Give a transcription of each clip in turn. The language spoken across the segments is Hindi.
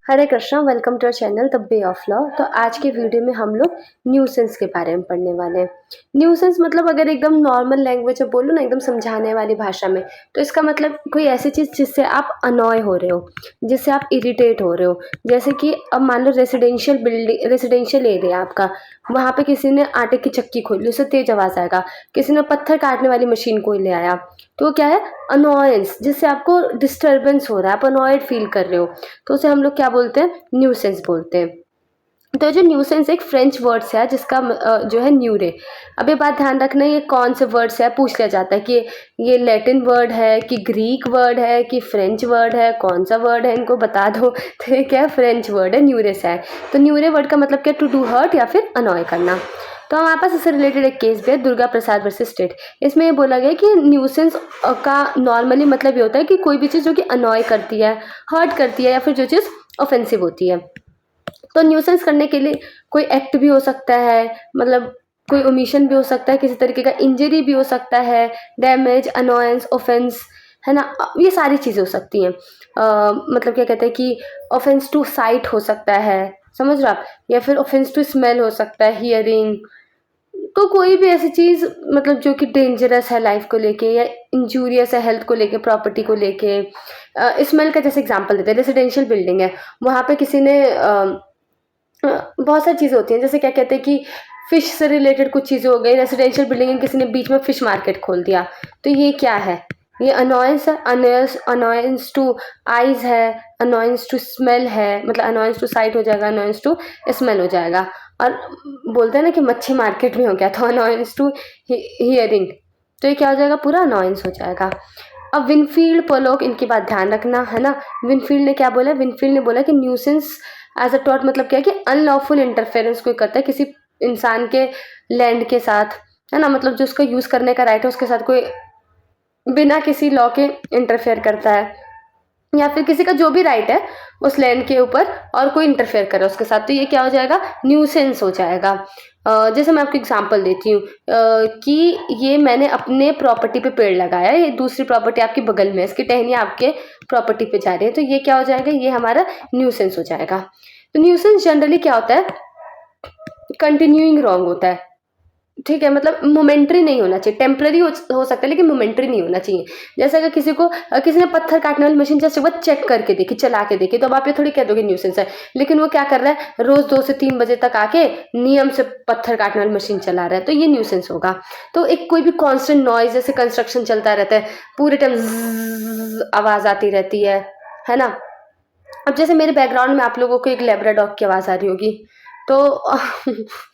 Hare Krishna, welcome to our channel the way of law. तो आज के वीडियो में हम लोग न्यूसेंस के बारे में पढ़ने वाले हैं। न्यूसेंस मतलब अगर एकदम नॉर्मल लैंग्वेज में बोलो ना, एकदम समझाने वाली भाषा में, तो इसका मतलब कोई ऐसी चीज़ जिससे आप अनॉय हो रहे हो, जिससे आप इरिटेट हो रहे हो। जैसे कि अब मान लो रेसिडेंशियल एरिया आपका, वहाँ पे किसी ने आटे की चक्की खोली, उससे तेज आवाज़ आएगा। किसी ने पत्थर काटने वाली मशीन कोई ले आया, तो क्या है, अनॉयंस, जिससे आपको डिस्टर्बेंस हो रहा है, आप अनॉयड फील कर रहे हो, तो उसे हम लोग क्या बोलते हैं, न्यूसेंस बोलते हैं। तो जो न्यूसेंस एक फ्रेंच वर्ड से है, जिसका जो है न्यूरे। अब ये बात ध्यान रखना, ये कौन से वर्ड से है पूछ लिया जाता है कि ये लैटिन वर्ड है कि ग्रीक वर्ड है कि फ्रेंच वर्ड है, कौन सा वर्ड है, इनको बता दो। तो ये क्या है, फ्रेंच वर्ड है, न्यूरे से है। तो न्यूरे वर्ड का मतलब क्या, टू डू हर्ट या फिर अनॉय करना। तो हमारे पास इससे रिलेटेड एक केस भी है, दुर्गा प्रसाद वर्सेस स्टेट। इसमें ये बोला गया कि न्यूसेंस का नॉर्मली मतलब ये होता है कि कोई भी चीज़ जो कि अनॉय करती है, हर्ट करती है, या फिर जो चीज़ ऑफेंसिव होती है। तो न्यूसेंस करने के लिए कोई एक्ट भी हो सकता है, मतलब कोई ओमिशन भी हो सकता है, किसी तरीके का इंजरी भी हो सकता है, डैमेज, अनॉयंस, ऑफेंस, है ना, ये सारी चीज़ें हो सकती हैं। मतलब क्या कहते हैं कि ऑफेंस टू साइट हो सकता है, समझ रहे हो आप, या फिर ऑफेंस टू स्मेल हो सकता है, हियरिंग। तो कोई भी ऐसी चीज़ मतलब जो कि डेंजरस है लाइफ को लेके, या इंजूरियस है हेल्थ को लेके, प्रॉपर्टी को लेके। स्मेल का जैसे एग्जांपल देते हैं, रेसिडेंशियल बिल्डिंग है, वहाँ पे किसी ने बहुत सारी चीज़ें होती हैं, जैसे क्या कहते हैं कि फिश से रिलेटेड कुछ चीज़ें हो गई, रेसिडेंशियल बिल्डिंग में किसी ने बीच में फिश मार्केट खोल दिया, तो ये क्या है, ये अनॉयंस है। अनॉयंस टू आइज है, अनॉयंस टू स्मेल है, मतलब अनॉयंस टू साइट हो जाएगा, अनॉयंस टू स्मेल हो जाएगा। और बोलते हैं ना कि मच्छी मार्केट में हो गया, तो अनॉयंस टू हियरिंग, तो ये क्या हो जाएगा, पूरा अनॉयंस हो जाएगा। अब विनफील्ड, पोलोक, इनकी बात ध्यान रखना, है ना। विनफील्ड ने क्या बोला, विनफील्ड ने बोला कि न्यूसेंस एज अ टॉट मतलब क्या है कि अनलॉफुल इंटरफेरेंस कोई करता है किसी इंसान के लैंड के साथ, है ना, मतलब जो उसका यूज करने का राइट है उसके साथ कोई बिना किसी लॉ के इंटरफेयर करता है, या फिर किसी का जो भी राइट है उस लैंड के ऊपर और कोई इंटरफेयर करे उसके साथ, तो ये क्या हो जाएगा, न्यूसेंस हो जाएगा। जैसे मैं आपको एग्जांपल देती हूँ कि ये मैंने अपने प्रॉपर्टी पे पेड़ लगाया, ये दूसरी प्रॉपर्टी आपके बगल में है, इसकी टहनियाँ आपके प्रॉपर्टी पे जा रही है, तो ये क्या हो जाएगा, ये हमारा न्यूसेंस हो जाएगा। तो न्यूसेंस जनरली क्या होता है, कंटिन्यूइंग रॉन्ग होता है, ठीक है, मतलब मोमेंट्री नहीं होना चाहिए, टेम्पररी हो सकता है लेकिन मोमेंट्री नहीं होना चाहिए। जैसे अगर किसी ने पत्थर काटने वाली मशीन जस्ट एक बार चेक करके देखी, चला के देखी, तो अब आप ये थोड़ी कह दोगे न्यूसेंस है, लेकिन वो क्या कर रहा है, रोज 2 से 3 बजे तक आके नियम से पत्थर काटने वाली मशीन चला रहा है, तो ये न्यूसेंस होगा। तो एक कोई भी कॉन्स्टेंट नॉइज, जैसे कंस्ट्रक्शन चलता रहता है, पूरे टाइम आवाज आती रहती है ना। अब जैसे मेरे बैकग्राउंड में आप लोगों को एक लेब्राडॉग की आवाज़ आ रही होगी, तो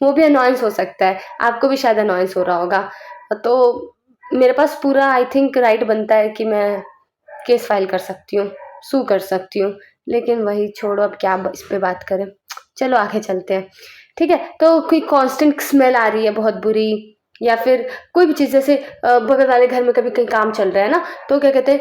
वो भी अनॉयंस हो सकता है, आपको भी शायद अनॉयंस हो रहा होगा। तो मेरे पास पूरा आई थिंक राइट बनता है कि मैं केस फाइल कर सकती हूँ, सू कर सकती हूँ, लेकिन वही छोड़ो, अब क्या इस पे बात करें, चलो आगे चलते हैं। ठीक है, तो कोई कांस्टेंट स्मेल आ रही है बहुत बुरी, या फिर कोई भी चीज़, जैसे बगल वाले घर में कभी कहीं काम चल रहा है ना, तो क्या कहते हैं,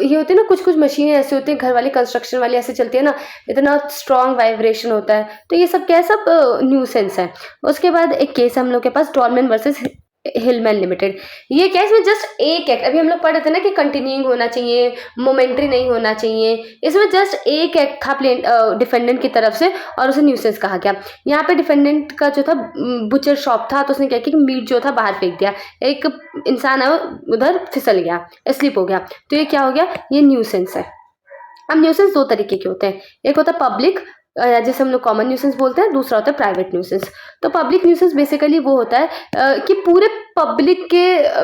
ये होती है ना, कुछ कुछ मशीनें ऐसी होती हैं घर वाली, कंस्ट्रक्शन वाली ऐसे चलती है ना, इतना स्ट्रॉन्ग वाइब्रेशन होता है, तो ये सब क्या है, सब न्यूसेंस है। उसके बाद एक केस है हम लोग के पास, टॉलमैन वर्सेस हिलमैन लिमिटेड। ये क्या है, इसमें जस्ट एक एक्ट, अभी हम लोग पढ़े थे ना कि कंटिन्यूइंग होना चाहिए, मोमेंट्री नहीं होना चाहिए, इसमें जस्ट एक एक्ट था प्लेन डिफेंडेंट की तरफ से, और उसे न्यूसेंस कहा गया। यहाँ पे डिफेंडेंट का जो था बुचर शॉप था, तो उसने क्या किया कि मीट जो था बाहर फेंक दिया, एक इंसान है उधर फिसल गया, स्लिप हो गया, तो ये क्या हो गया, ये न्यूसेंस है। अब न्यूसेंस 2 तरीके के होते हैं, एक होता है पब्लिक, जैसे हम लोग कॉमन न्यूसेंस बोलते हैं, दूसरा होता है प्राइवेट न्यूसेंस। तो पब्लिक न्यूसेंस बेसिकली वो होता है कि पूरे पब्लिक के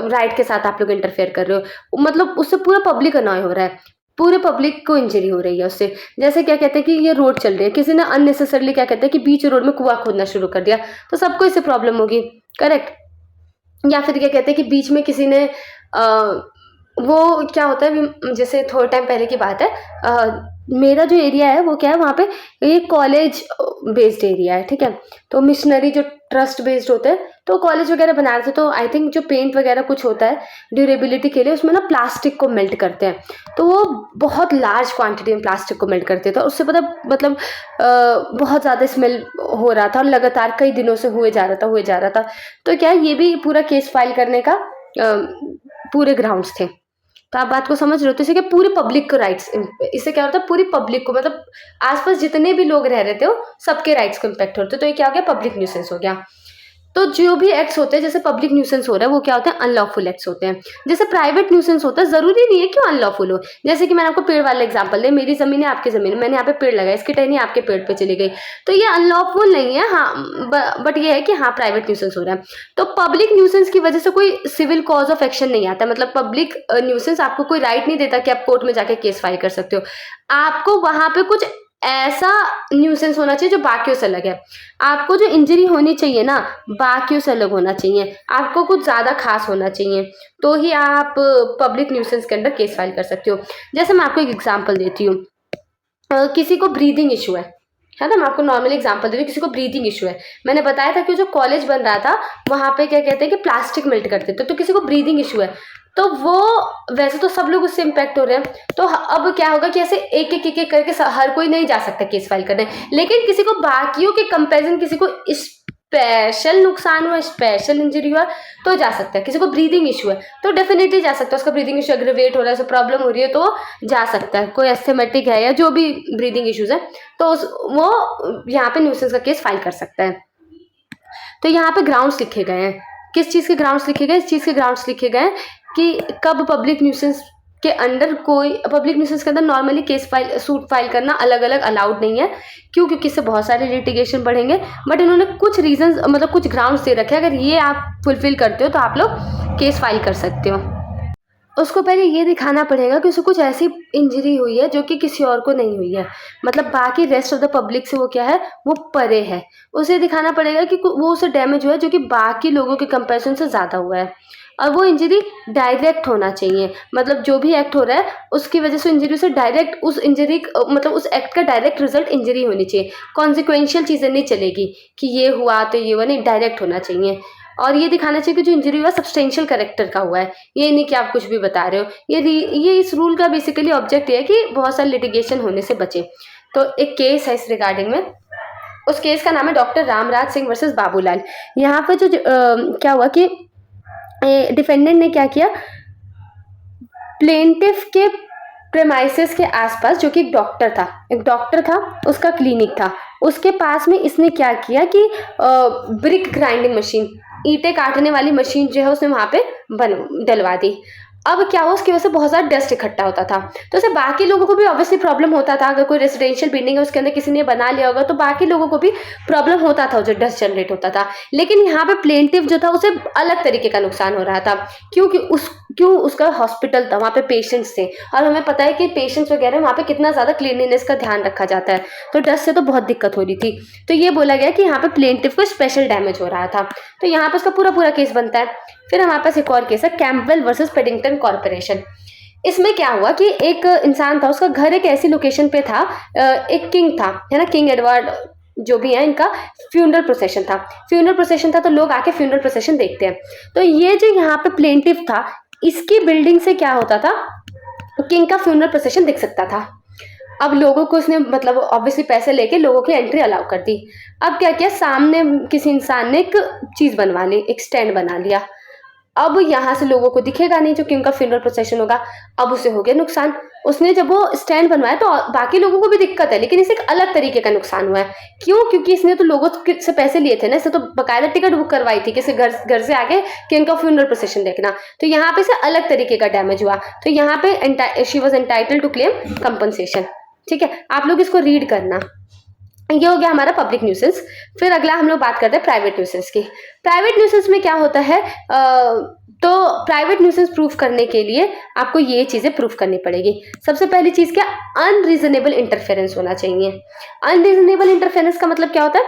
राइट के साथ आप लोग इंटरफेयर कर रहे हो, मतलब उससे पूरा पब्लिक अनॉय हो रहा है, पूरे पब्लिक को इंजरी हो रही है उससे। जैसे क्या कहते हैं कि ये रोड चल रही है, किसी ने अननेसेसरली क्या कहते हैं कि बीच रोड में कुआं खोदना शुरू कर दिया, तो सबको इससे प्रॉब्लम होगी, करेक्ट। या फिर क्या कहते हैं कि बीच में किसी ने वो क्या होता है, जैसे थोड़े टाइम पहले की बात है, मेरा जो एरिया है वो क्या है, वहाँ पे ये कॉलेज बेस्ड एरिया है, ठीक है, तो मिशनरी जो ट्रस्ट बेस्ड होते हैं, तो कॉलेज वगैरह बना रहे थे, तो आई थिंक जो पेंट वगैरह कुछ होता है ड्यूरेबिलिटी के लिए, उसमें ना प्लास्टिक को मेल्ट करते हैं, तो वो बहुत लार्ज क्वांटिटी में प्लास्टिक को मेल्ट करते थे, और उससे पता मतलब बहुत ज़्यादा स्मेल हो रहा था, और लगातार कई दिनों से हुए जा रहा था। तो क्या ये भी पूरा केस फाइल करने का पूरे ग्राउंड्स थे। तो आप बात को समझ रहे हो? तो इसे क्या पूरी पब्लिक को राइट्स, इससे क्या होता है पूरी पब्लिक को, मतलब आसपास जितने भी लोग रह रहे थे वो सबके राइट्स को इम्पैक्ट होते। तो ये क्या हो गया? पब्लिक न्यूसेंस हो गया। तो जो भी एक्ट्स होते हैं जैसे पब्लिक न्यूसेंस हो रहा है वो क्या होते हैं? अनलॉफुल एक्ट्स होते हैं। जैसे प्राइवेट न्यूसेंस होता है, जरूरी नहीं है कि वो अनलॉफुल हो। जैसे कि मैंने आपको पेड़ वाला एग्जांपल दिया, मेरी जमीन है आपकी जमीन है, मैंने यहाँ पे पेड़ लगाया, इसकी टहनी आपके पेड़ पे चली गई, तो ये अनलॉफुल नहीं है। हाँ, बट ये है कि हाँ प्राइवेट न्यूसेंस हो रहा है। तो पब्लिक न्यूसेंस की वजह से कोई सिविल कॉज ऑफ एक्शन नहीं आता, मतलब पब्लिक न्यूसेंस आपको कोई राइट नहीं देता कि आप कोर्ट में जाके केस फाइल कर सकते हो। आपको वहां पे कुछ ऐसा न्यूसेंस होना चाहिए जो बाकियों से अलग है। आपको जो इंजरी होनी चाहिए ना, बाकियों से अलग होना चाहिए, आपको कुछ ज़्यादा खास होना चाहिए, तो ही आप पब्लिक न्यूसेंस के अंदर केस फाइल कर सकते हो। जैसे मैं आपको एक एग्जांपल देती हूँ, किसी को ब्रीदिंग इशू है ना, मैं आपको नॉर्मल एग्जांपल दे रही हूँ, किसी को ब्रीदिंग इशू है। मैंने बताया था कि जो कॉलेज बन रहा था वहाँ पे क्या कहते हैं कि प्लास्टिक मेल्ट करते थे, तो किसी को ब्रीदिंग इशू है, तो वो वैसे तो सब लोग उससे इम्पैक्ट हो रहे हैं। तो अब क्या होगा कि ऐसे एक एक करके हर कोई नहीं जा सकता केस फाइल करने, लेकिन किसी को बाकियों के कंपैरिजन किसी को स्पेशल नुकसान हुआ, स्पेशल इंजरी हुआ, तो जा सकता है। किसी को ब्रीदिंग इशू है तो डेफिनेटली जा सकता है, उसका ब्रीदिंग इशू एग्रीवेट हो रहा है, उसको प्रॉब्लम हो रही है, तो जा सकता है। कोई एस्थमेटिक है या जो भी ब्रीदिंग इश्यूज है, तो वो यहाँ पे न्यूसेंस का केस फाइल कर सकता है। तो यहाँ पे ग्राउंड्स लिखे गए हैं। किस चीज़ के ग्राउंड्स लिखे गए? इस चीज़ के ग्राउंड्स लिखे गए हैं कि कब पब्लिक न्यूसेंस के अंदर कोई पब्लिक न्यूसेंस के अंदर normally case file suit file करना अलग अलग अलाउड नहीं है। क्यों? क्योंकि इससे बहुत सारे लिटिगेशन बढ़ेंगे। बट इन्होंने कुछ रीजंस, मतलब कुछ ग्राउंड्स दे रखे हैं, अगर ये आप फुलफिल करते हो तो आप लोग केस फाइल कर सकते हो। उसको पहले ये दिखाना पड़ेगा कि उसे कुछ ऐसी इंजरी हुई है जो कि किसी और को नहीं हुई है, मतलब बाकी रेस्ट ऑफ द पब्लिक से वो क्या है, वो परे है। उसे दिखाना पड़ेगा कि वो उसे डैमेज हुआ है जो कि बाकी लोगों के कंपैरिजन से ज़्यादा हुआ है, और वो इंजरी डायरेक्ट होना चाहिए। मतलब जो भी एक्ट हो रहा है उसकी वजह से इंजरी से डायरेक्ट उस इंजरी, मतलब उस एक्ट का डायरेक्ट रिजल्ट इंजरी होनी चाहिए। कॉन्सिक्वेंशियल चीज़ें नहीं चलेगी कि ये हुआ तो ये हुआ, नहीं, डायरेक्ट होना चाहिए। और ये दिखाना चाहिए कि जो इंजरी हुआ सब्सटेंशियल कैरेक्टर का हुआ है, ये नहीं कि आप कुछ भी बता रहे हो। ये इस रूल का बेसिकली ऑब्जेक्ट है कि बहुत सारे लिटिगेशन होने से बचे। तो एक केस है इस रिगार्डिंग में, उस केस का नाम है डॉक्टर रामराज सिंह वर्सेस बाबूलाल। यहाँ पे जो क्या हुआ कि डिफेंडेंट ने क्या किया, प्लेंटिफ के प्रेमाइसिस के आसपास, जो कि एक डॉक्टर था, उसका क्लिनिक था, उसके पास में इसने क्या किया कि ब्रिक ग्राइंडिंग मशीन, ईंटें काटने वाली मशीन जो है उसने वहाँ पे डलवा दी। अब क्या हुआ, उसकी वजह से बहुत ज़्यादा डस्ट इकट्ठा होता था, तो उससे बाकी लोगों को भी ऑब्वियसली प्रॉब्लम होता था। अगर कोई रेसिडेंशियल बिल्डिंग है उसके अंदर किसी ने बना लिया होगा तो बाकी लोगों को भी प्रॉब्लम होता था, जो डस्ट जनरेट होता था। लेकिन यहाँ पे प्लेंटिफ जो था उसे अलग तरीके का नुकसान हो रहा था, क्योंकि उसका हॉस्पिटल था, वहाँ पे पेशेंट्स थे, और हमें पता है कि पेशेंट्स वगैरह वहाँ पे कितना ज़्यादा क्लीनलीनेस का ध्यान रखा जाता है, तो डस्ट से तो बहुत दिक्कत हो रही थी। तो ये बोला गया कि यहाँ पे प्लेंटिफ को स्पेशल डैमेज हो रहा था, तो यहाँ पे उसका पूरा केस बनता है। फिर हमारे पास एक और केस है, कैंपबेल वर्सेस पेडिंगटन कॉर्पोरेशन। इसमें क्या हुआ कि एक इंसान था, उसका घर एक ऐसी लोकेशन पे था, एक किंग था, है ना, किंग एडवर्ड जो भी है, इनका फ्यूनरल प्रोसेशन था, तो लोग आके फ्यूनरल प्रोसेशन देखते हैं। तो ये जो यहाँ पे प्लेंटिफ था, इसकी बिल्डिंग से क्या होता था, किंग का फ्यूनरल प्रोसेशन दिख सकता था। अब लोगों को उसने, मतलब ऑब्वियसली पैसे लेके लोगों की एंट्री अलाउ कर दी। अब क्या किया, सामने किसी इंसान ने एक चीज बनवा ली, एक स्टैंड बना लिया। अब यहाँ से लोगों को दिखेगा नहीं जो कि उनका फ्यूनरल प्रोसेशन होगा। अब उसे हो गया नुकसान। उसने जब वो स्टैंड बनवाया तो बाकी लोगों को भी दिक्कत है, लेकिन इसे एक अलग तरीके का नुकसान हुआ है। क्यों? क्योंकि इसने तो लोगों से पैसे लिए थे ना, इसने तो बकायदा टिकट बुक करवाई थी कि घर से आके कि उनका फ्यूनरल प्रोसेशन देखना, तो यहाँ पे इसे अलग तरीके का डैमेज हुआ। तो यहाँ पे she was entitle to claim compensation. ठीक है, आप लोग इसको रीड करना। ये हो गया हमारा पब्लिक न्यूसेंस। फिर अगला हम लोग बात करते हैं प्राइवेट न्यूसेंस की। प्राइवेट न्यूसेंस में क्या होता है, तो प्राइवेट न्यूसेंस प्रूफ करने के लिए आपको ये चीजें प्रूफ करनी पड़ेगी। सबसे पहली चीज क्या, अनरीजनेबल इंटरफेरेंस होना चाहिए। अनरीजनेबल इंटरफेरेंस का मतलब क्या होता है,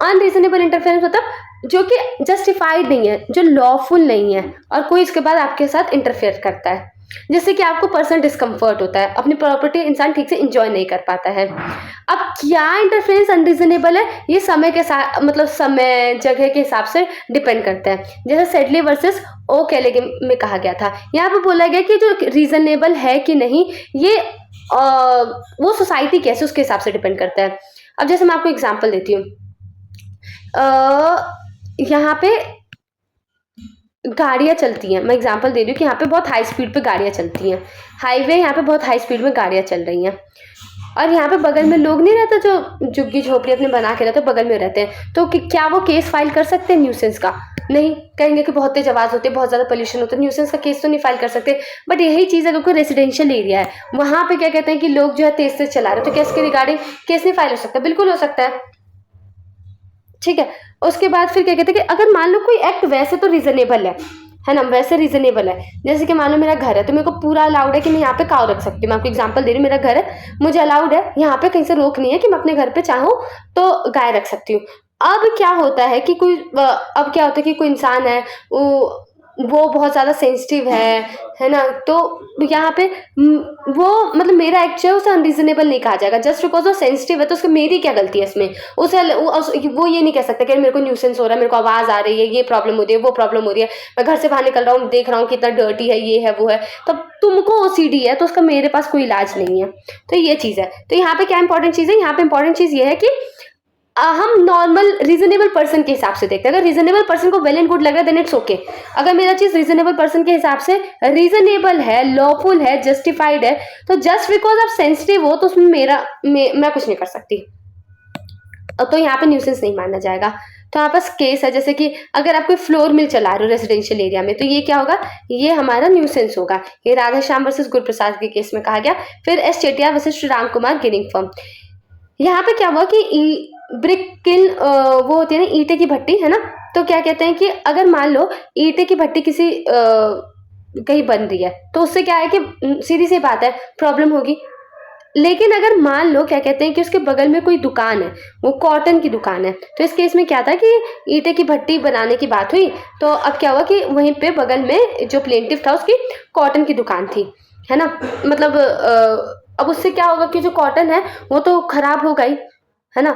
अनरीजनेबल इंटरफेरेंस मतलब जो कि जस्टिफाइड नहीं है, जो लॉफुल नहीं है, और कोई इसके बाद आपके साथ इंटरफेयर करता है, जिससे कि आपको पर्सनल डिस्कम्फर्ट होता है, अपनी प्रॉपर्टी इंसान ठीक से इंजॉय नहीं कर पाता है। अब क्या इंटरफेरेंस अनरीजनेबल है, ये समय के साथ, मतलब समय जगह के हिसाब से डिपेंड करता है। जैसे सेडली वर्सेस ओ कैलेगे में कहा गया था, यहाँ पे बोला गया कि जो रीजनेबल है कि नहीं, ये वो सोसाइटी कैसे, उसके हिसाब से डिपेंड करता है। अब जैसे मैं आपको एग्जाम्पल देती हूँ, यहाँ पे गाड़ियाँ चलती हैं, मैं एग्जांपल दे रही हूँ कि यहाँ पे बहुत हाई स्पीड पे गाड़ियाँ चलती हैं, हाईवे यहाँ पे बहुत हाई स्पीड में गाड़ियाँ चल रही हैं, और यहाँ पे बगल में लोग नहीं रहते जो झुग्गी झोपड़ी अपने बना के रहते हैं, बगल में रहते हैं, तो क्या वो केस फाइल कर सकते हैं न्यूसेंस का? नहीं, कहेंगे कि बहुत तेज आवाज़ होती है, बहुत ज़्यादा पोल्यूशन होता है, न्यूसेंस का केस तो नहीं फाइल कर सकते। बट यही चीज़ अगर कोई रेसिडेंशियल एरिया है, वहाँ पे क्या कहते हैं कि लोग जो है तेज तेज चला रहे हैं, तो क्या इसके रिगार्डिंग केस नहीं फाइल हो सकता? बिल्कुल हो सकता है, ठीक है। उसके बाद फिर क्या कहते हैं कि अगर मान लो कोई एक्ट वैसे तो रीजनेबल है ना, वैसे रीजनेबल है, जैसे कि मान लो मेरा घर है तो मेरे को पूरा अलाउड है कि मैं यहाँ पे काऊ रख सकती हूँ, मैं आपको एग्जांपल दे रही हूँ, मेरा घर है, मुझे अलाउड है, यहाँ पे कहीं से रोक नहीं है कि मैं अपने घर पे चाहूँ तो गाय रख सकती हूँ। अब क्या होता है कि अब क्या होता है कि कोई इंसान है, वो बहुत ज़्यादा सेंसिटिव है ना, तो यहाँ पे वो मतलब मेरा एक्ट जो है उसे अनरीजनेबल नहीं कहा जाएगा, जस्ट बिकॉज वो सेंसिटिव है, तो उसकी मेरी क्या गलती है इसमें? वो ये नहीं कह सकता कि मेरे को न्यूसेंस हो रहा है, मेरे को आवाज़ आ रही है, ये प्रॉब्लम हो रही है, वो प्रॉब्लम हो रही है, मैं घर से बाहर निकल रहा हूँ, देख रहा हूँ कितना डर्टी है, ये है वो है, तब तुमको ओसीडी है तो उसका मेरे पास कोई इलाज नहीं है। तो ये चीज़ है। तो यहाँ पे क्या इंपॉर्टेंट चीज़ है, यहाँ पे इंपॉर्टेंट चीज़ ये है कि हम नॉर्मल रीजनेबल पर्सन के हिसाब से देखते हैं, अगर रीजनेबल पर्सन को वेल एंड गुड लग रहा है देन इट्स ओके। अगर मेरा चीज रीजनेबल पर्सन के हिसाब से रीजनेबल है, लॉफुल है, जस्टिफाइड है, तो जस्ट बिकॉज आप सेंसिटिव हो तो उसमें मैं कुछ नहीं कर सकती, तो यहाँ पे न्यूसेंस नहीं माना जाएगा। तो यहाँ पास केस है, जैसे कि अगर आप कोई फ्लोर मिल चला रहे हो रेजिडेंशियल एरिया में, तो ये क्या होगा, ये हमारा न्यूसेंस होगा। ये राधा श्याम वर्सेस गुरुप्रसाद के केस में कहा गया। फिर S Chetia versus Shri Ram Kumar ginning firm, यहाँ पे क्या हुआ कि ब्रिक किल वो होती है ना, ईंटे की भट्टी है ना, तो क्या कहते हैं कि अगर मान लो ईंटे की भट्टी किसी कहीं बन रही है, तो उससे क्या है कि सीधी सी बात है प्रॉब्लम होगी। लेकिन अगर मान लो क्या कहते हैं कि उसके बगल में कोई दुकान है, वो कॉटन की दुकान है, तो इस केस में क्या था कि ईंटे की भट्टी बनाने की बात हुई, तो अब क्या हुआ कि वहीं पे बगल में जो प्लेंटिफ था उसकी कॉटन की दुकान थी, है ना, मतलब अब उससे क्या होगा कि जो कॉटन है वो तो खराब हो गई, है ना,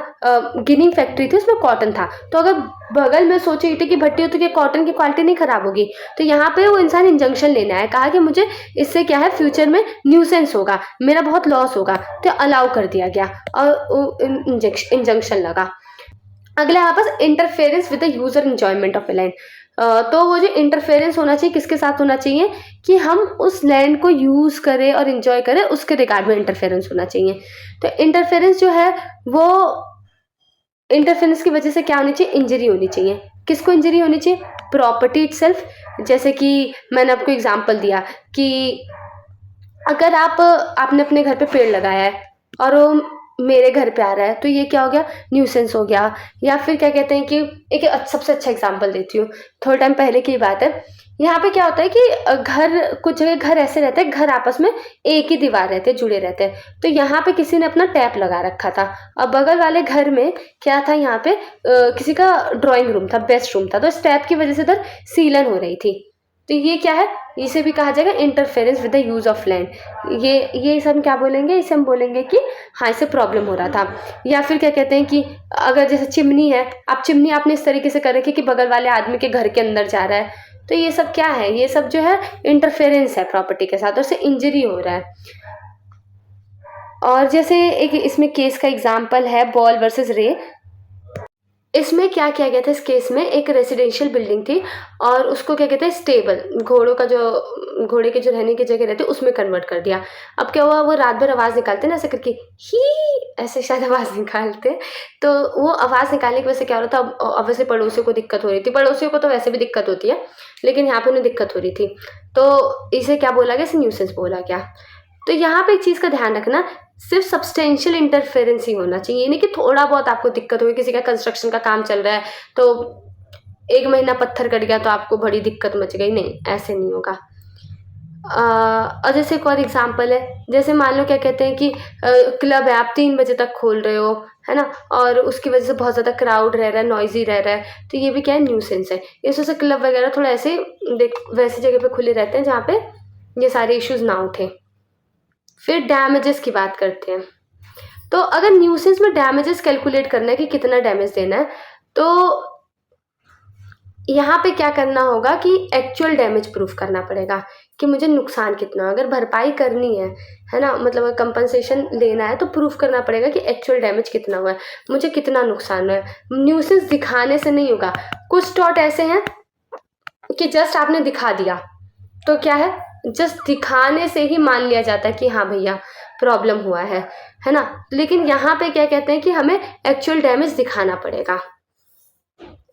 गिनिंग फैक्ट्री थी उसमें कॉटन था, तो अगर बगल में सोचे ईंटे की भट्टी हो तो क्या कॉटन की क्वालिटी नहीं खराब होगी? तो यहाँ पे वो इंसान इंजंक्शन लेने आया, कहा कि मुझे इससे क्या है फ्यूचर में न्यूसेंस होगा, मेरा बहुत लॉस होगा, तो अलाउ कर दिया गया और इंजंक्शन लगा। अगला हमारे पास interference with the user enjoyment of a land. तो वो जो इंटरफेरेंस होना चाहिए किसके साथ होना चाहिए कि हम उस लैंड को यूज करें और एंजॉय करें, उसके रिगार्ड में इंटरफेरेंस होना चाहिए। तो इंटरफेरेंस जो है वो इंटरफेरेंस की वजह से क्या होनी चाहिए, इंजरी होनी चाहिए। किसको इंजरी होनी चाहिए? Property itself. जैसे कि मैंने आपको एग्जांपल दिया कि अगर आपने अपने घर पे पेड़ लगाया है और वो मेरे घर पे आ रहा है, तो ये क्या हो गया, न्यूसेंस हो गया। या फिर क्या कहते हैं कि एक सबसे अच्छा एग्जांपल देती हूँ, थोड़े टाइम पहले की बात है। यहाँ पे क्या होता है कि घर, कुछ जगह घर ऐसे रहते हैं, घर आपस में एक ही दीवार रहते हैं, जुड़े रहते हैं, तो यहाँ पे किसी ने अपना टैप लगा रखा था, और बगल वाले घर में क्या था, यहाँ पे किसी का ड्राइंग रूम था, बेस्ट रूम था, तो इस टैप की वजह से उधर सीलन हो रही थी। तो ये क्या है, इसे भी कहा जाएगा interference with the use of land. ये सब क्या बोलेंगे, इसे हम बोलेंगे कि हाँ इसे प्रॉब्लम हो रहा था। या फिर क्या कहते हैं कि अगर जैसे चिमनी है, चिमनी आपने इस तरीके से कर रखी कि बगल वाले आदमी के घर के अंदर जा रहा है, तो ये सब क्या है, ये सब जो है इंटरफेरेंस है प्रॉपर्टी के साथ, और उससे इंजरी हो रहा है। और जैसे एक इसमें केस का एग्जाम्पल है बॉल वर्सेस रे। इसमें क्या किया गया था, इस केस में एक रेजिडेंशियल बिल्डिंग थी और उसको क्या कहते हैं स्टेबल, घोड़ों का जो घोड़े के जो रहने की जगह रहती है उसमें कन्वर्ट कर दिया। अब क्या हुआ, वो रात भर आवाज़ निकालते ना ऐसे करके, ही ऐसे शायद आवाज़ निकालते, तो वो आवाज़ निकालने की वजह से क्या हो रहा था, अब ऑब्वियसली पड़ोसियों को दिक्कत हो रही थी, पड़ोसियों को तो वैसे भी दिक्कत होती है, लेकिन यहाँ पे उन्हें दिक्कत हो रही थी, तो इसे क्या बोला गया, इसे न्यूसेंस बोला गया। तो यहाँ पे एक चीज़ का ध्यान रखना, सिर्फ सब्सटेंशियल इंटरफेरेंस ही होना चाहिए, ये नहीं कि थोड़ा बहुत आपको दिक्कत होगी, किसी का कंस्ट्रक्शन का काम चल रहा है तो 1 महीना पत्थर कट गया तो आपको बड़ी दिक्कत मच गई, नहीं ऐसे नहीं होगा। और जैसे एक और एग्जांपल है, जैसे मान लो क्या कहते हैं कि क्लब है, आप 3 बजे तक खोल रहे हो, है ना, और उसकी वजह से बहुत ज़्यादा क्राउड रह रहा है, नॉइजी रह रहा है, तो ये भी क्या है, न्यूसेंस है। इस वजह से क्लब वगैरह थोड़ा ऐसे वैसी जगह पे खुले रहते हैं जहाँ पे ये सारे इश्यूज ना उठे। फिर डैमेजेस की बात करते हैं। तो अगर न्यूसेंस में डैमेजेस कैलकुलेट करना है कि कितना डैमेज देना है, तो यहाँ पे क्या करना होगा कि एक्चुअल डैमेज प्रूफ करना पड़ेगा कि मुझे नुकसान कितना, अगर भरपाई करनी है ना, मतलब अगर कंपनसेशन लेना है तो प्रूफ करना पड़ेगा कि एक्चुअल डैमेज कितना हुआ है, मुझे कितना नुकसान हुआ है। न्यूसेंस दिखाने से नहीं होगा। कुछ स्टॉट ऐसे हैं कि जस्ट आपने दिखा दिया, तो क्या है, जस्ट दिखाने से ही मान लिया जाता है कि हाँ भैया प्रॉब्लम हुआ है ना। लेकिन यहाँ पे क्या कहते हैं कि हमें एक्चुअल डैमेज दिखाना पड़ेगा,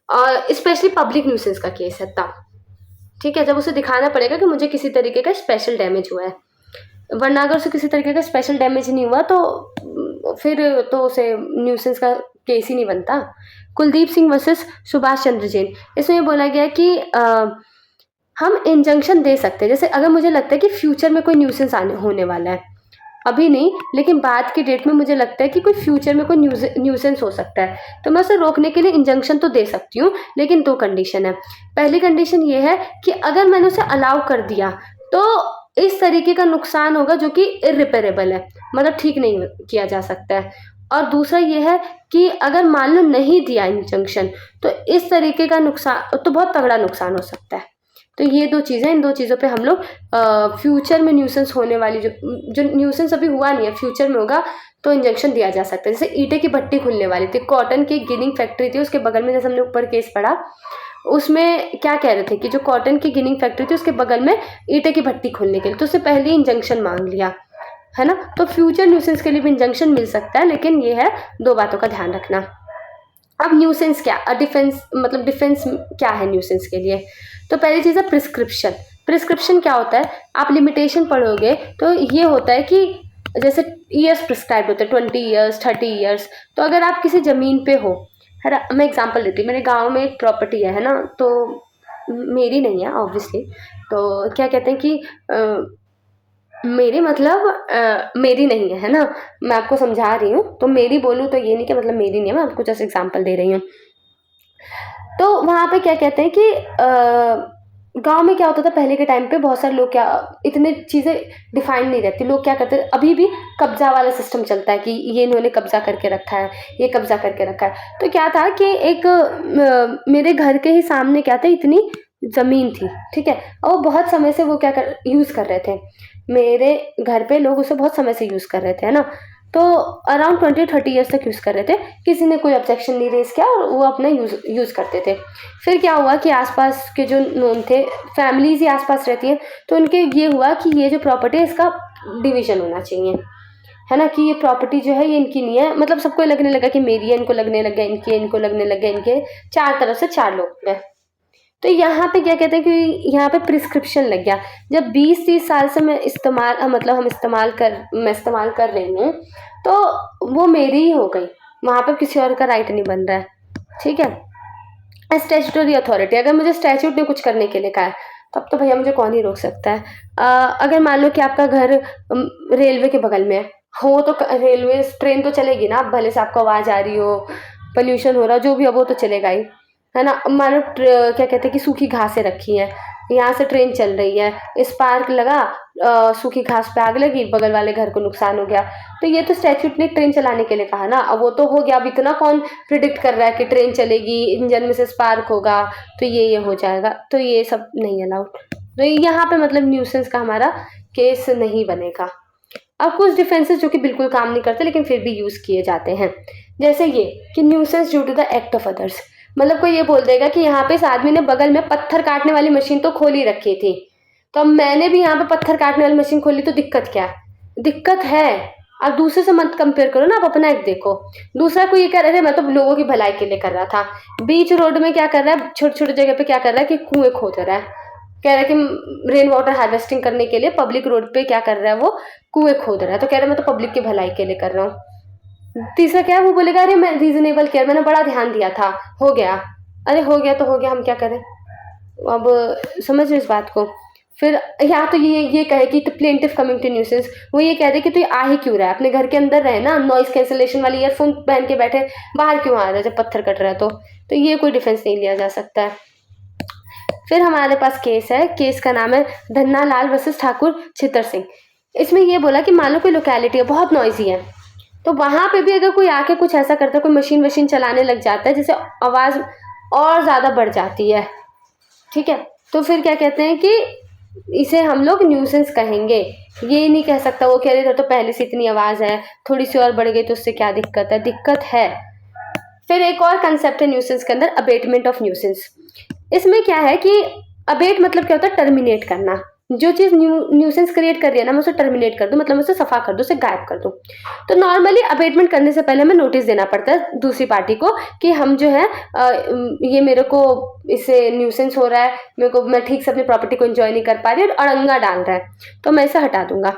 और स्पेशली पब्लिक न्यूसेंस का केस है तब, ठीक है, जब उसे दिखाना पड़ेगा कि मुझे किसी तरीके का स्पेशल डैमेज हुआ है। वरना अगर उसे किसी तरीके का स्पेशल डैमेज नहीं हुआ तो फिर तो उसे न्यूसेंस का केस ही नहीं बनता। कुलदीप सिंह वर्सेस सुभाष चंद्र जैन, इसमें ये बोला गया कि हम इंजंक्शन दे सकते हैं, जैसे अगर मुझे लगता है कि फ्यूचर में कोई न्यूसेंस आने होने वाला है, अभी नहीं लेकिन बाद की डेट में मुझे लगता है कि कोई फ्यूचर में कोई न्यूसेंस हो सकता है, तो मैं उसे रोकने के लिए इंजंक्शन तो दे सकती हूँ, लेकिन 2 कंडीशन है। पहली कंडीशन ये है कि अगर मैंने उसे अलाउ कर दिया तो इस तरीके का नुकसान होगा जो कि इरिपेरेबल है, मतलब ठीक नहीं किया जा सकता है। और दूसरा ये है कि अगर मान लो नहीं दिया इंजंक्शन, तो इस तरीके का नुकसान, तो बहुत तगड़ा नुकसान हो सकता है। तो ये 2 चीज़ें, इन 2 चीज़ों पे हम लोग फ्यूचर में न्यूसेंस होने वाली, जो न्यूसेंस अभी हुआ नहीं है, फ्यूचर में होगा, तो इंजेक्शन दिया जा सकता है। जैसे ईंटे की भट्टी खुलने वाली थी, कॉटन की गिनिंग फैक्ट्री थी, उसके बगल में, जैसे हमने ऊपर केस पढ़ा, उसमें क्या कह रहे थे कि जो कॉटन की गिनिंग फैक्ट्री थी उसके बगल में ईंटे की भट्टी खोलने के लिए, तो उससे पहले ही इंजंक्शन मांग लिया, है ना। तो फ्यूचर न्यूसेंस के लिए भी इंजंक्शन मिल सकता है, लेकिन ये है 2 बातों का ध्यान रखना। अब न्यूसेंस क्या, डिफेंस, मतलब डिफेंस क्या है न्यूसेंस के लिए, तो पहली चीज़ है प्रिस्क्रिप्शन। प्रिस्क्रिप्शन क्या होता है, आप लिमिटेशन पढ़ोगे तो ये होता है कि जैसे ईयर्स प्रिस्क्राइब होते हैं, 20 ईयर्स, 30 ईयर्स। तो अगर आप किसी ज़मीन पे हो, है ना, मैं एग्जांपल देती हूँ, मेरे गांव में एक प्रॉपर्टी है ना, तो मेरी नहीं है ऑब्वियसली, तो क्या कहते हैं कि मेरी मतलब मेरी नहीं है ना, मैं आपको समझा रही हूँ, तो मेरी बोलूँ तो ये नहीं कि मतलब मेरी नहीं है, मैं आपको जस्ट एग्जांपल दे रही हूँ। तो वहाँ पे क्या कहते हैं कि गांव में क्या होता था पहले के टाइम पे, बहुत सारे लोग, क्या इतने चीज़ें डिफाइंड नहीं रहती, लोग क्या करते हैं, अभी भी कब्जा वाला सिस्टम चलता है कि ये इन्होंने कब्जा करके रखा है, ये कब्जा करके रखा है। तो क्या था कि एक मेरे घर के ही सामने क्या था, इतनी ज़मीन थी, ठीक है, और वो बहुत समय से वो क्या कर यूज़ कर रहे थे, मेरे घर पे लोग उसे बहुत समय से यूज़ कर रहे थे, है ना। तो अराउंड 20-30 ईयर्स तक यूज़ कर रहे थे, किसी ने कोई ऑब्जेक्शन नहीं रेज किया, और वो अपना यूज़ करते थे। फिर क्या हुआ कि आसपास के जो नोन थे, फैमिलीज ही आसपास रहती हैं, तो उनके ये हुआ कि ये जो प्रॉपर्टी है इसका डिवीजन होना चाहिए, है ना, कि ये प्रॉपर्टी जो है ये इनकी नहीं है, मतलब सबको लगने लगा कि मेरी है, इनको लगने लगा इनकी है, इनको लगने लगा इनके, 4 तरफ से 4 लोग हैं। तो यहाँ पे क्या कहते हैं कि यहाँ पे प्रिस्क्रिप्शन लग गया, जब 20-30 साल से मैं मतलब मैं इस्तेमाल कर रही हूँ, तो वो मेरी ही हो गई, वहाँ पे किसी और का राइट नहीं बन रहा है, ठीक है। स्टैट्यूटरी अथॉरिटी, अगर मुझे स्टैट्यूट ने कुछ करने के लिए कहा है, तब तो भैया मुझे कौन ही रोक सकता है। अगर मान लो कि आपका घर रेलवे के बगल में हो, तो रेलवे ट्रेन तो चलेगी ना, भले से आपको आवाज़ आ रही हो, पोल्यूशन हो रहा, जो भी हो वो तो चलेगा ही, है ना। मानो क्या कहते हैं कि सूखी घासें रखी हैं, यहाँ से ट्रेन चल रही है, स्पार्क लगा, सूखी घास पे आग लगी, बगल वाले घर को नुकसान हो गया, तो ये तो स्टैट्यूट ने ट्रेन चलाने के लिए कहा ना, अब वो तो हो गया, अब इतना कौन प्रिडिक्ट कर रहा है कि ट्रेन चलेगी, इंजन में से स्पार्क होगा तो ये हो जाएगा, तो ये सब नहीं अलाउड। तो यहाँ पे मतलब न्यूसेंस का हमारा केस नहीं बनेगा। अब कुछ डिफेंसेस जो कि बिल्कुल काम नहीं करते लेकिन फिर भी यूज़ किए जाते हैं, जैसे ये कि nuisance due to the act of others, मतलब कोई ये बोल देगा कि यहाँ पे इस आदमी ने बगल में पत्थर काटने वाली मशीन तो खोली रखी थी, तो अब मैंने भी यहाँ पे पत्थर काटने वाली मशीन खोली, तो दिक्कत क्या है, दिक्कत है। अब दूसरे से मत कंपेयर करो ना, आप अपना एक देखो। दूसरा कोई ये कह रहे थे मैं तो लोगों की भलाई के लिए कर रहा था, बीच रोड में क्या कर रहा है, छोटे छोटे जगह पे क्या कर रहा है कि कुएं खोद रहा है, कह रहा है कि रेन वाटर हार्वेस्टिंग करने के लिए पब्लिक रोड पे क्या कर रहा है, वो कुएं खोद रहा है, तो कह रहा है मैं तो पब्लिक की भलाई के लिए कर रहा हूँ। तीसरा क्या है, वो बोलेगा अरे मैं रीजनेबल केयर, मैंने बड़ा ध्यान दिया था, हो गया, अरे हो गया तो हो गया, हम क्या करें। अब समझ लो इस बात को। फिर या तो ये कहे कि प्लेंटिव कमिंग टू न्यूसेंस, वो ये कह दे कि तू ये आ ही क्यों रहा है, अपने घर के अंदर रहे ना, नॉइस कैंसलेशन वाली ईयरफोन पहन के बैठे, बाहर क्यों आ रहा है जब पत्थर कट रहा है, तो ये कोई डिफेंस नहीं लिया जा सकता है। फिर हमारे पास केस है, केस का नाम है धन्ना लाल वर्सेस ठाकुर छितर सिंह। इसमें ये बोला कि मान लो कोई लोकेलिटी है बहुत नॉइजी है, तो वहाँ पे भी अगर कोई आके कुछ ऐसा करता है, कोई मशीन वशीन चलाने लग जाता है जिससे आवाज़ और ज़्यादा बढ़ जाती है, ठीक है, तो फिर क्या कहते हैं कि इसे हम लोग न्यूसेंस कहेंगे। ये नहीं कह सकता वो कह रहे थे तो पहले से इतनी आवाज़ है, थोड़ी सी और बढ़ गई तो उससे क्या दिक्कत है, दिक्कत है। फिर एक और कंसेप्ट है न्यूसेंस के अंदर, अबेटमेंट ऑफ न्यूसेंस। इसमें क्या है कि अबेट मतलब क्या होता है, टर्मिनेट करना। जो चीज़ न्यूसेंस क्रिएट कर रही है ना, मैं उसे टर्मिनेट कर दूँ, मतलब मैं उसे सफा कर दूँ, उसे गायब कर दूँ। तो नॉर्मली अबेटमेंट करने से पहले हमें नोटिस देना पड़ता है दूसरी पार्टी को कि हम जो है ये मेरे को इससे न्यूसेंस हो रहा है, मेरे को मैं ठीक से अपनी प्रॉपर्टी को एंजॉय नहीं कर पा रही और अड़ंगा डाल रहा है, तो मैं इसे हटा दूंगा।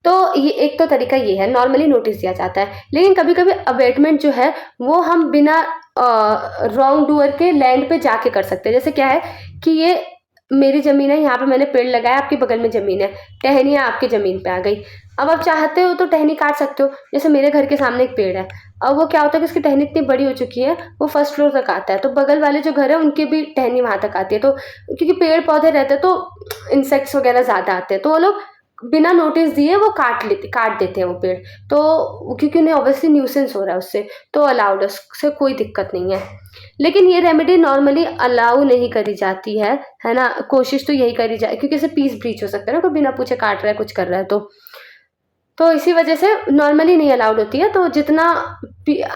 तो ये एक तो तरीका ये है, नॉर्मली नोटिस दिया जाता है। लेकिन कभी-कभी अबेटमेंट जो है वो हम बिना रॉन्ग डूअर के लैंड पे जाके कर सकते हैं। जैसे क्या है कि ये मेरी ज़मीन है, यहाँ पे मैंने पेड़ लगाया, आपके बगल में ज़मीन है, टहनियाँ आपकी ज़मीन पे आ गई। अब आप चाहते हो तो टहनी काट सकते हो। जैसे मेरे घर के सामने एक पेड़ है, अब वो क्या होता है कि उसकी टहनी इतनी बड़ी हो चुकी है, वो फर्स्ट फ्लोर तक आता है, तो बगल वाले जो घर है उनकी भी टहनी वहाँ तक आती है। तो क्योंकि पेड़-पौधे रहते हैं तो इंसेक्ट्स वगैरह ज़्यादा आते हैं, तो वो लोग बिना नोटिस दिए वो काट देते हैं वो पेड़। तो क्योंकि उन्हें ऑब्वियसली न्यूसेंस हो रहा है उससे, तो अलाउड है, उससे कोई दिक्कत नहीं है। लेकिन ये रेमेडी नॉर्मली अलाउ नहीं करी जाती है ना? कोशिश तो यही करी जाए, क्योंकि इससे पीस ब्रीच हो सकता है ना, कोई बिना पूछे काट रहा है, कुछ कर रहा है तो। तो इसी वजह से नॉर्मली नहीं अलाउड होती है, तो जितना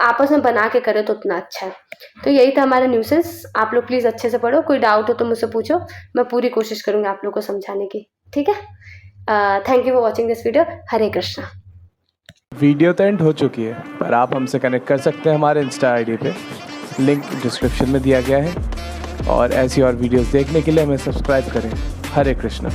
आपस में बना के करें तो उतना अच्छा है। तो यही था हमारा न्यूसेंस। आप लोग प्लीज़ अच्छे से पढ़ो, कोई डाउट हो तो मुझसे पूछो, मैं पूरी कोशिश करूँगी आप लोग को समझाने की, ठीक है? Thank you for watching this video. Hare Krishna. Video तो एंड हो चुकी है, पर आप हमसे कनेक्ट कर सकते हैं हमारे इंस्टा आईडी पे, लिंक डिस्क्रिप्शन में दिया गया है। और ऐसी और वीडियोस देखने के लिए हमें सब्सक्राइब करें। हरे कृष्णा।